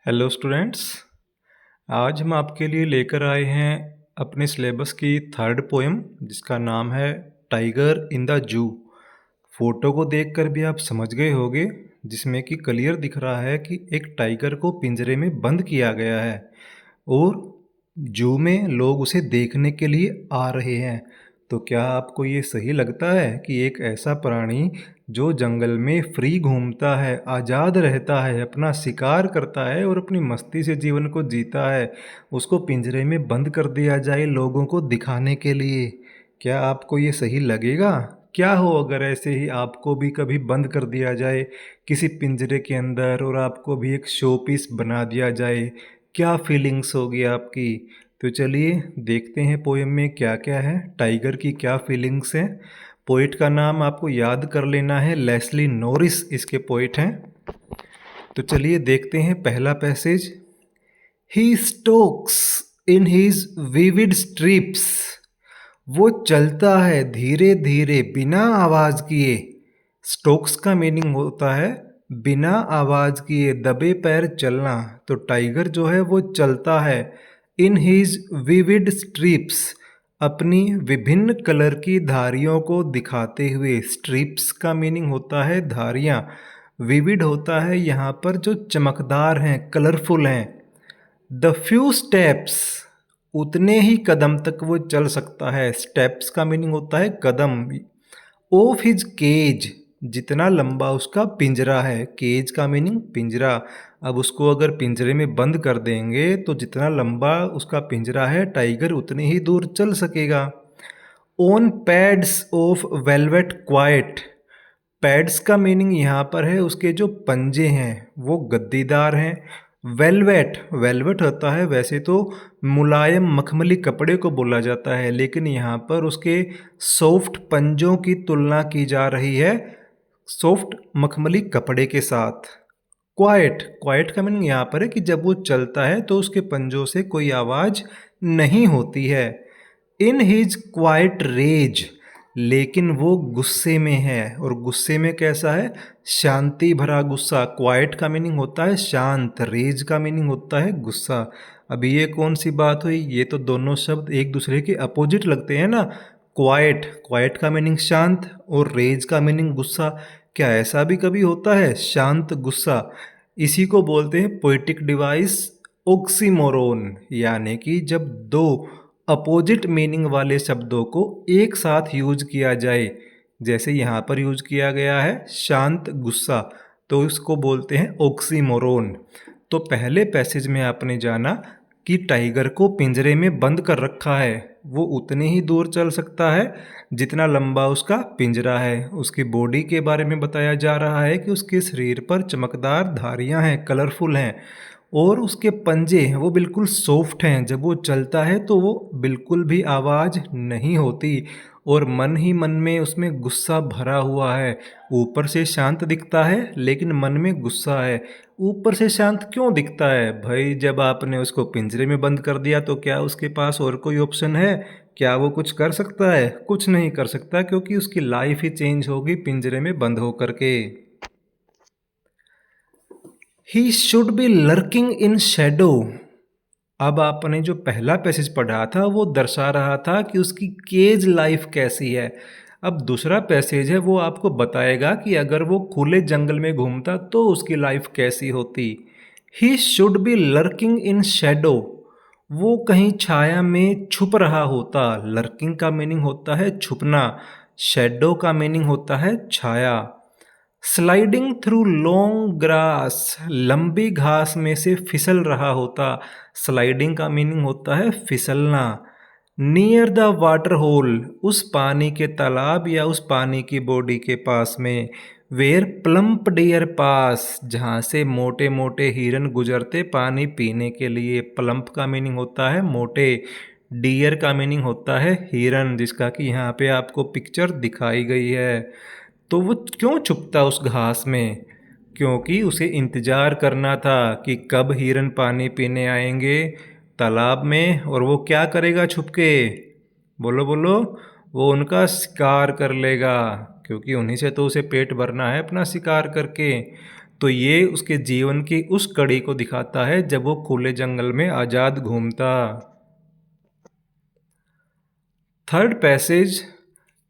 Hello students. आज हम आपके लिए लेकर आए हैं अपने सिलेबस की थर्ड पोएम जिसका नाम है tiger in the zoo. Photo को देखकर भी आप समझ गए होंगे जिसमें कि क्लियर दिख रहा है कि एक टाइगर को पिंजरे में बंद किया गया है और जू में लोग उसे देखने के लिए आ रहे हैं। तो क्या आपको ये सही लगता है कि एक ऐसा प्राणी जो जंगल में फ्री घूमता है, आज़ाद रहता है, अपना शिकार करता है और अपनी मस्ती से जीवन को जीता है, उसको पिंजरे में बंद कर दिया जाए लोगों को दिखाने के लिए? क्या आपको ये सही लगेगा? क्या हो अगर ऐसे ही आपको भी कभी बंद कर दिया जाए किसी पिंजरे के अंदर और आपको भी एक शो पीस बना दिया जाए? क्या फीलिंग्स होगी आपकी? तो चलिए देखते हैं पोएम में क्या क्या है, टाइगर की क्या फीलिंग्स हैं। पोइट का नाम आपको याद कर लेना है, लेस्ली नॉरिस इसके पोइट हैं। तो चलिए देखते हैं पहला passage. He Stokes in his vivid strips. वो चलता है धीरे धीरे बिना आवाज किए। स्टोक्स का मीनिंग होता है बिना आवाज किए, दबे पैर चलना। तो टाइगर जो है वो चलता है इन हिज विविड स्ट्रिप्स, अपनी विभिन्न कलर की धारियों को दिखाते हुए। स्ट्रिप्स का मीनिंग होता है धारियाँ, विविड होता है यहाँ पर जो चमकदार हैं, कलरफुल हैं। द फ्यू स्टेप्स, उतने ही कदम तक वो चल सकता है। स्टेप्स का मीनिंग होता है कदम। ऑफ हिज केज, जितना लंबा उसका पिंजरा है। केज का मीनिंग पिंजरा। अब उसको अगर पिंजरे में बंद कर देंगे तो जितना लंबा उसका पिंजरा है टाइगर उतनी ही दूर चल सकेगा। On pads of velvet quite, pads का मीनिंग यहाँ पर है उसके जो पंजे हैं वो गद्दीदार हैं। वेलवेट, वेलवेट होता है वैसे तो मुलायम मखमली कपड़े को बोला जाता है, लेकिन यहाँ पर उसके सॉफ्ट पंजों की तुलना की जा रही है सॉफ्ट मखमली कपड़े के साथ। क्वाइट, क्वाइट का मीनिंग यहाँ पर है कि जब वो चलता है तो उसके पंजों से कोई आवाज़ नहीं होती है। इन हिज क्वाइट रेज, लेकिन वो गुस्से में है। और गुस्से में कैसा है? शांति भरा गुस्सा। क्वाइट का मीनिंग होता है शांत, रेज का मीनिंग होता है गुस्सा। अभी ये कौन सी बात हुई? ये तो दोनों शब्द एक दूसरे के अपोजिट लगते हैं ना। क्वाइट, क्वाइट का मीनिंग शांत और रेज का मीनिंग गुस्सा। क्या ऐसा भी कभी होता है, शांत गुस्सा? इसी को बोलते हैं पोएटिक डिवाइस ऑक्सीमोरोन, यानी कि जब दो अपोजिट मीनिंग वाले शब्दों को एक साथ यूज किया जाए, जैसे यहाँ पर यूज किया गया है शांत गुस्सा, तो इसको बोलते हैं ऑक्सीमोरोन। तो पहले पैसेज में आपने जाना कि टाइगर को पिंजरे में बंद कर रखा है, वो उतनी ही दूर चल सकता है जितना लंबा उसका पिंजरा है। उसकी बॉडी के बारे में बताया जा रहा है कि उसके शरीर पर चमकदार धारियां हैं, कलरफुल हैं, और उसके पंजे वो बिल्कुल सॉफ्ट हैं। जब वो चलता है तो वो बिल्कुल भी आवाज़ नहीं होती और मन ही मन में उसमें गुस्सा भरा हुआ है। ऊपर से शांत दिखता है लेकिन मन में गुस्सा है। ऊपर से शांत क्यों दिखता है भाई? जब आपने उसको पिंजरे में बंद कर दिया तो क्या उसके पास और कोई ऑप्शन है? क्या वो कुछ कर सकता है? कुछ नहीं कर सकता, क्योंकि उसकी लाइफ ही चेंज होगी पिंजरे में बंद होकर के। He should be lurking in shadow. अब आपने जो पहला पैसेज पढ़ा था वो दर्शा रहा था कि उसकी केज लाइफ कैसी है। अब दूसरा पैसेज है वो आपको बताएगा कि अगर वो खुले जंगल में घूमता तो उसकी लाइफ कैसी होती। He should be lurking in shadow, वो कहीं छाया में छुप रहा होता। लर्किंग का मीनिंग होता है छुपना, शेडो का मीनिंग होता है छाया। स्लाइडिंग थ्रू लॉन्ग ग्रास, लंबी घास में से फिसल रहा होता। स्लाइडिंग का मीनिंग होता है फिसलना। नियर द वाटर होल, उस पानी के तालाब या उस पानी की बॉडी के पास में। वेयर प्लम्प डियर पास, जहाँ से मोटे मोटे हिरन गुजरते पानी पीने के लिए। प्लम्प का मीनिंग होता है मोटे, डियर का मीनिंग होता है हिरन, जिसका कि यहाँ पे आपको पिक्चर दिखाई गई है। तो वो क्यों छुपता उस घास में? क्योंकि उसे इंतज़ार करना था कि कब हिरन पानी पीने आएंगे तालाब में, और वो क्या करेगा छुप के? बोलो बोलो। वो उनका शिकार कर लेगा, क्योंकि उन्हीं से तो उसे पेट भरना है अपना शिकार करके। तो ये उसके जीवन की उस कड़ी को दिखाता है जब वो खुले जंगल में आज़ाद घूमता। Third passage,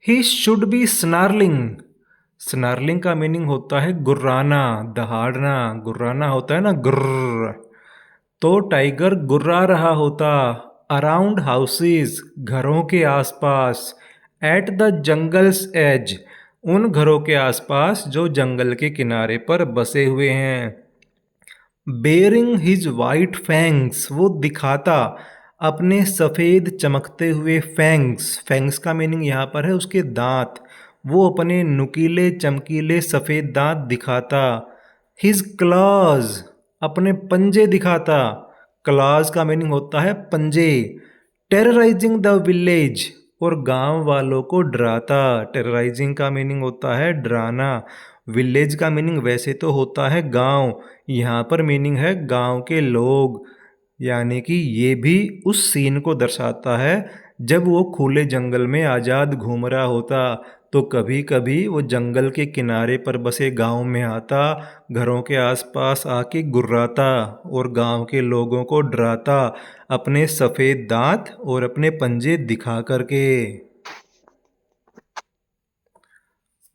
he should be snarling. Snarling का मीनिंग होता है गुर्राना, दहाड़ना। गुर्राना होता है ना, गुर्र। तो टाइगर गुर्रा रहा होता अराउंड हाउसेस, घरों के आसपास, एट द जंगल्स एज, उन घरों के आसपास जो जंगल के किनारे पर बसे हुए हैं। बेयरिंग हिज वाइट फैंग्स, वो दिखाता अपने सफ़ेद चमकते हुए फैंग्स। फैंग्स का मीनिंग यहाँ पर है उसके दांत। वो अपने नुकीले चमकीले सफ़ेद दांत दिखाता। हिज क्लॉज, अपने पंजे दिखाता। क्लॉज का मीनिंग होता है पंजे। टेरराइजिंग द विलेज, और गांव वालों को डराता। टेरराइजिंग का मीनिंग होता है डराना। विलेज का मीनिंग वैसे तो होता है गांव, यहाँ पर मीनिंग है गांव के लोग। यानी कि ये भी उस सीन को दर्शाता है जब वो खुले जंगल में आज़ाद घूम रहा होता, तो कभी कभी वो जंगल के किनारे पर बसे गांव में आता, घरों के आसपास आके गुर्राता और गांव के लोगों को डराता अपने सफ़ेद दांत और अपने पंजे दिखा करके।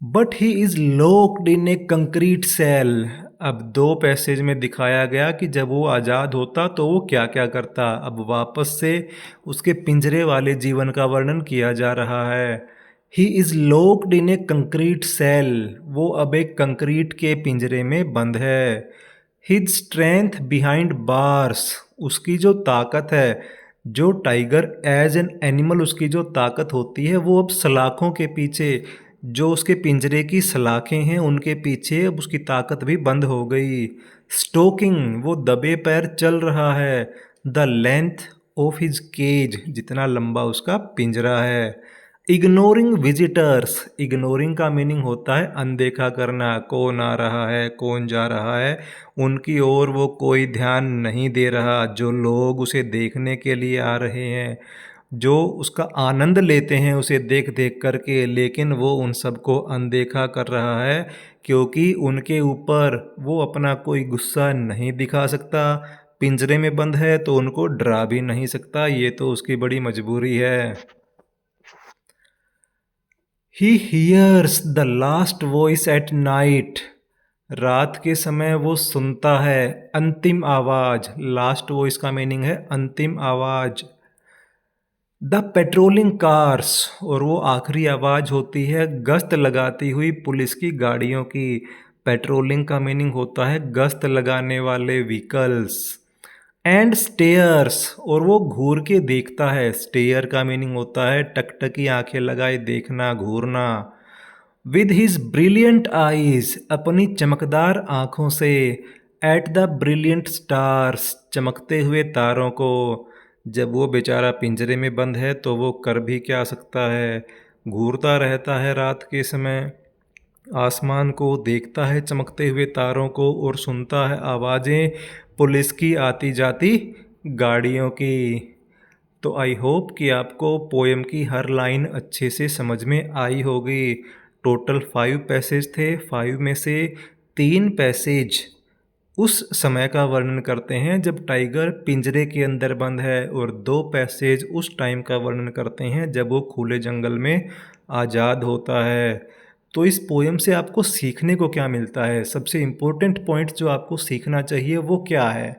But he is locked in a concrete cell. अब दो पैसेज में दिखाया गया कि जब वो आज़ाद होता तो वो क्या क्या करता। अब वापस से उसके पिंजरे वाले जीवन का वर्णन किया जा रहा है। He is locked in a concrete cell, वो अब एक कंक्रीट के पिंजरे में बंद है। हिज स्ट्रेंथ बिहाइंड बार्स, उसकी जो ताकत है, जो टाइगर एज एन एनिमल उसकी जो ताकत होती है वो अब सलाखों के पीछे, जो उसके पिंजरे की सलाखें हैं उनके पीछे अब उसकी ताकत भी बंद हो गई। स्टोकिंग, वो दबे पैर चल रहा है। The length of his cage, जितना लंबा उसका पिंजरा है। इग्नोरिंग विजिटर्स, इग्नोरिंग का मीनिंग होता है अनदेखा करना। कौन आ रहा है, कौन जा रहा है, उनकी ओर वो कोई ध्यान नहीं दे रहा। जो लोग उसे देखने के लिए आ रहे हैं, जो उसका आनंद लेते हैं उसे देख देख करके, लेकिन वो उन सबको अनदेखा कर रहा है क्योंकि उनके ऊपर वो अपना कोई गुस्सा नहीं दिखा सकता। पिंजरे में बंद है तो उनको डरा भी नहीं सकता, ये तो उसकी बड़ी मजबूरी है। He hears the last voice at night, रात के समय वो सुनता है अंतिम आवाज। लास्ट वॉइस का मीनिंग है अंतिम आवाज। द पेट्रोलिंग कार्स, और वो आखिरी आवाज़ होती है गश्त लगाती हुई पुलिस की गाड़ियों की। पेट्रोलिंग का मीनिंग होता है गश्त लगाने वाले व्हीकल्स। एंड स्टेयर्स, और वो घूर के देखता है। स्टेयर का मीनिंग होता है टकटकी आंखें लगाए देखना, घूरना। विद हिज ब्रिलियंट आईज, अपनी चमकदार आँखों से। एट द ब्रिलियंट स्टार्स, चमकते हुए तारों को। जब वो बेचारा पिंजरे में बंद है तो वो कर भी क्या सकता है, घूरता रहता है रात के समय, आसमान को देखता है चमकते हुए तारों को और सुनता है आवाज़ें पुलिस की आती जाती गाड़ियों की। तो आई होप कि आपको पोएम की हर लाइन अच्छे से समझ में आई होगी। टोटल 5 पैसेज थे, 5 में से 3 पैसेज उस समय का वर्णन करते हैं जब टाइगर पिंजरे के अंदर बंद है, और 2 पैसेज उस टाइम का वर्णन करते हैं जब वो खुले जंगल में आज़ाद होता है। तो इस पोएम से आपको सीखने को क्या मिलता है? सबसे इम्पोर्टेंट पॉइंट जो आपको सीखना चाहिए वो क्या है?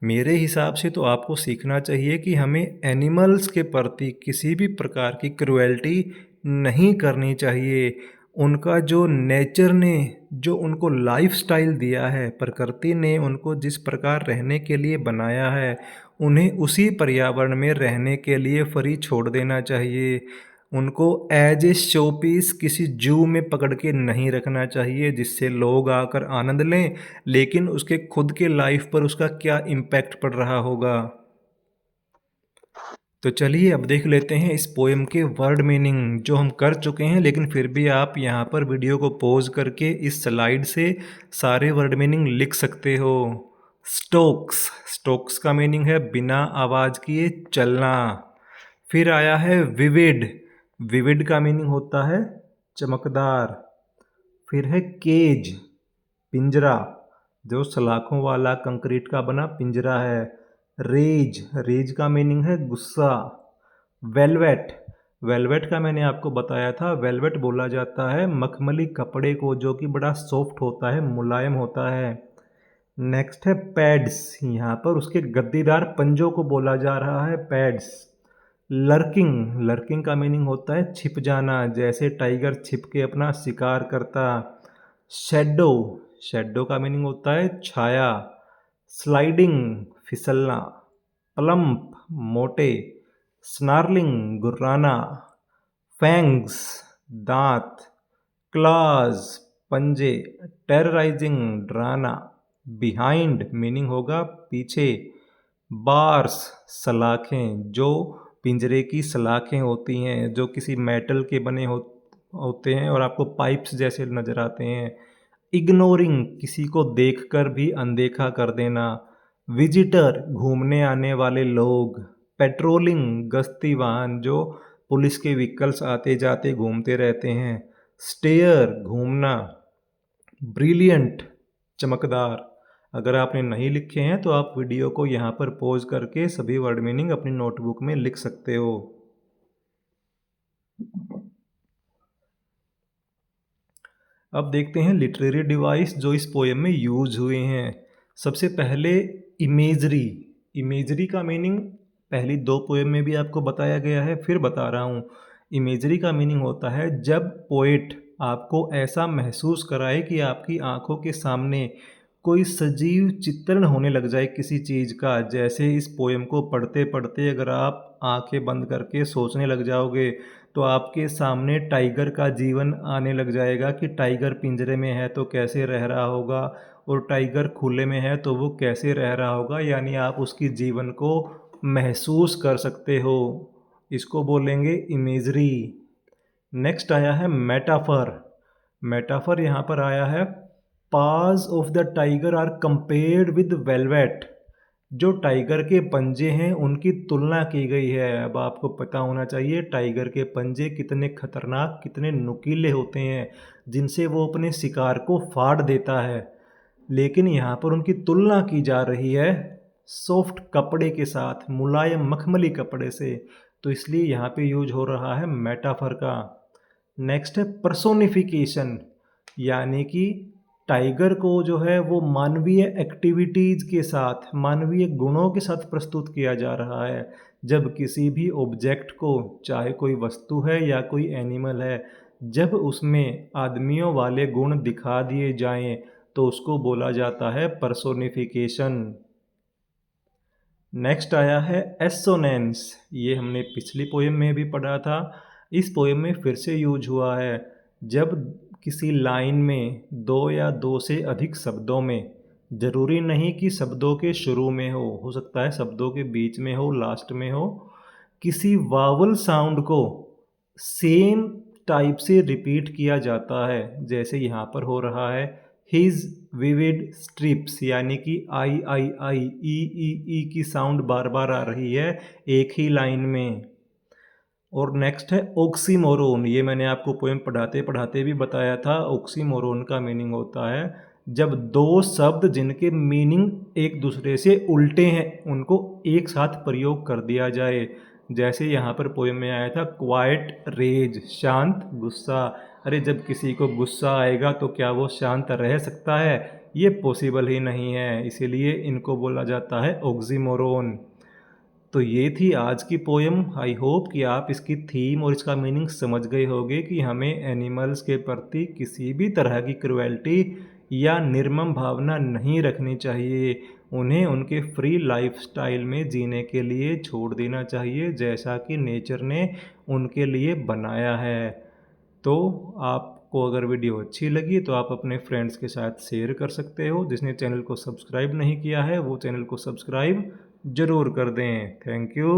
मेरे हिसाब से तो आपको सीखना चाहिए कि हमें एनिमल्स के प्रति किसी भी प्रकार की क्रुएल्टी नहीं करनी चाहिए। उनका जो नेचर ने जो उनको लाइफस्टाइल दिया है, प्रकृति ने उनको जिस प्रकार रहने के लिए बनाया है, उन्हें उसी पर्यावरण में रहने के लिए फ्री छोड़ देना चाहिए। उनको एज ए शो पीस किसी जू में पकड़ के नहीं रखना चाहिए जिससे लोग आकर आनंद लें, लेकिन उसके खुद के लाइफ पर उसका क्या इम्पैक्ट पड़ रहा होगा। तो चलिए अब देख लेते हैं इस पोएम के वर्ड मीनिंग, जो हम कर चुके हैं, लेकिन फिर भी आप यहाँ पर वीडियो को पॉज करके इस स्लाइड से सारे वर्ड मीनिंग लिख सकते हो। स्टोक्स, स्टोक्स का मीनिंग है बिना आवाज़ किए चलना। फिर आया है विविड, विविड का मीनिंग होता है चमकदार। फिर है केज, पिंजरा, जो सलाखों वाला कंक्रीट का बना पिंजरा है। रेज, रेज का मीनिंग है गुस्सा। वेलवेट, वेलवेट का मैंने आपको बताया था, वेलवेट बोला जाता है मखमली कपड़े को जो कि बड़ा सॉफ्ट होता है, मुलायम होता है। नेक्स्ट है पैड्स, यहाँ पर उसके गद्दीदार पंजों को बोला जा रहा है पैड्स। लर्किंग, लर्किंग का मीनिंग होता है छिप जाना, जैसे टाइगर छिप के अपना शिकार करता। शेडो, शेडो का मीनिंग होता है छाया। स्लाइडिंग, फिसलना। प्लम्प, मोटे। स्नार्लिंग, गुर्राना। फैंग्स, दांत। क्लॉज, पंजे। टेरराइजिंग, डराना। बिहाइंड मीनिंग होगा पीछे। बार्स, सलाखें, जो पिंजरे की सलाखें होती हैं, जो किसी मेटल के बने होते हैं और आपको पाइप्स जैसे नज़र आते हैं। इग्नोरिंग, किसी को देखकर भी अनदेखा कर देना। विजिटर, घूमने आने वाले लोग। पेट्रोलिंग, गश्ती वाहन, जो पुलिस के व्हीकल्स आते जाते घूमते रहते हैं। स्टेयर, घूमना। ब्रिलियंट, चमकदार। अगर आपने नहीं लिखे हैं तो आप वीडियो को यहाँ पर पॉज करके सभी वर्ड मीनिंग अपनी नोटबुक में लिख सकते हो। अब देखते हैं लिटरेरी डिवाइस जो इस पोएम में यूज हुए हैं। सबसे पहले इमेजरी, इमेजरी का मीनिंग पहली दो पोएम में भी आपको बताया गया है, फिर बता रहा हूँ। इमेजरी का मीनिंग होता है जब पोएट आपको ऐसा महसूस कराए कि आपकी आंखों के सामने कोई सजीव चित्रण होने लग जाए किसी चीज़ का। जैसे इस पोएम को पढ़ते पढ़ते अगर आप आंखें बंद करके सोचने लग जाओगे तो आपके सामने टाइगर का जीवन आने लग जाएगा कि टाइगर पिंजरे में है तो कैसे रह रहा होगा, और टाइगर खुले में है तो वो कैसे रह रहा होगा, यानी आप उसकी जीवन को महसूस कर सकते हो। इसको बोलेंगे इमेजरी। नेक्स्ट आया है मेटाफर। मेटाफर यहाँ पर आया है paws of the tiger are compared with velvet, जो टाइगर के पंजे हैं उनकी तुलना की गई है। अब आपको पता होना चाहिए टाइगर के पंजे कितने खतरनाक, कितने नुकीले होते हैं, जिनसे वो अपने शिकार को फाड़ देता है। लेकिन यहाँ पर उनकी तुलना की जा रही है सॉफ्ट कपड़े के साथ, मुलायम मखमली कपड़े से, तो इसलिए यहाँ पे यूज हो रहा है मेटाफर का। नेक्स्ट है पर्सोनिफिकेशन, यानी कि टाइगर को जो है वो मानवीय एक्टिविटीज़ के साथ, मानवीय गुणों के साथ प्रस्तुत किया जा रहा है। जब किसी भी ऑब्जेक्ट को, चाहे कोई वस्तु है या कोई एनिमल है, जब उसमें आदमियों वाले गुण दिखा दिए जाएं तो उसको बोला जाता है पर्सोनिफिकेशन। नेक्स्ट आया है एसोनेंस, ये हमने पिछली पोएम में भी पढ़ा था, इस पोएम में फिर से यूज हुआ है। जब किसी लाइन में दो या दो से अधिक शब्दों में, ज़रूरी नहीं कि शब्दों के शुरू में हो सकता है शब्दों के बीच में हो, लास्ट में हो, किसी वावल साउंड को सेम टाइप से रिपीट किया जाता है, जैसे यहाँ पर हो रहा है हिज विविड स्ट्रिप्स, यानी कि आई आई आई, ई की साउंड बार बार आ रही है एक ही लाइन में। और नेक्स्ट है ऑक्सीमोरोन, ये मैंने आपको पोएम पढ़ाते पढ़ाते भी बताया था। ऑक्सीमोरोन का मीनिंग होता है जब दो शब्द जिनके मीनिंग एक दूसरे से उल्टे हैं उनको एक साथ प्रयोग कर दिया जाए। जैसे यहाँ पर पोएम में आया था क्वाइट रेज, शांत गुस्सा। अरे जब किसी को गुस्सा आएगा तो क्या वो शांत रह सकता है? ये पॉसिबल ही नहीं है, इसीलिए इनको बोला जाता है ऑक्सीमोरोन। तो ये थी आज की पोएम। आई होप कि आप इसकी थीम और इसका मीनिंग समझ गए होंगे कि हमें एनिमल्स के प्रति किसी भी तरह की क्रुएल्टी या निर्मम भावना नहीं रखनी चाहिए। उन्हें उनके फ्री लाइफस्टाइल में जीने के लिए छोड़ देना चाहिए जैसा कि नेचर ने उनके लिए बनाया है। तो आपको अगर वीडियो अच्छी लगी तो आप अपने फ्रेंड्स के साथ शेयर कर सकते हो। जिसने चैनल को सब्सक्राइब नहीं किया है वो चैनल को सब्सक्राइब ज़रूर कर दें। Thank you.